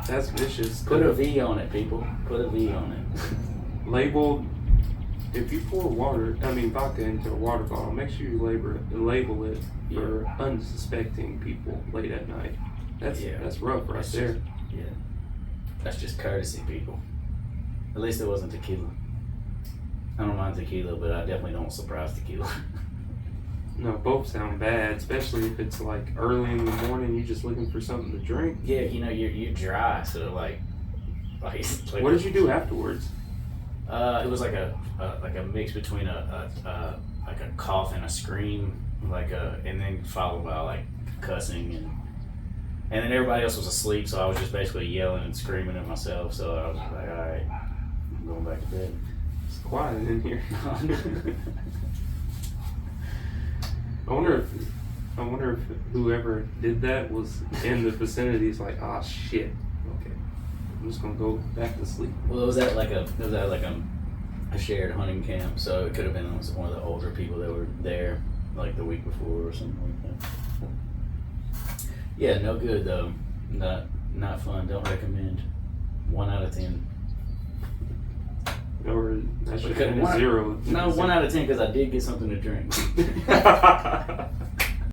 that's vicious. Put a V on it, people. Put a V on it. Labeled. If you pour vodka into a water bottle, make sure you label it for unsuspecting people late at night. That's rough right there. Yeah. That's just courtesy, people. At least it wasn't tequila. I don't mind tequila, but I definitely don't surprise tequila. No, both sound bad, especially if it's like early in the morning. You're just looking for something to drink. Yeah, you know, you're dry, so like what did you do afterwards? It was like a mix between a cough and a scream, and then followed by like cussing and then everybody else was asleep, so I was just basically yelling and screaming at myself. So I was like, all right, I'm going back to bed. It's quiet in here. I wonder if whoever did that was in the vicinity. It's like, ah, shit. Okay, I'm just gonna go back to sleep. Well, it was at like a shared hunting camp, so it could have been one of the older people that were there like the week before or something like that. Yeah, no good though. Not fun. Don't recommend. 1 out of 10. Or that should have been a 0. No, 1 out of 10 because I did get something to drink.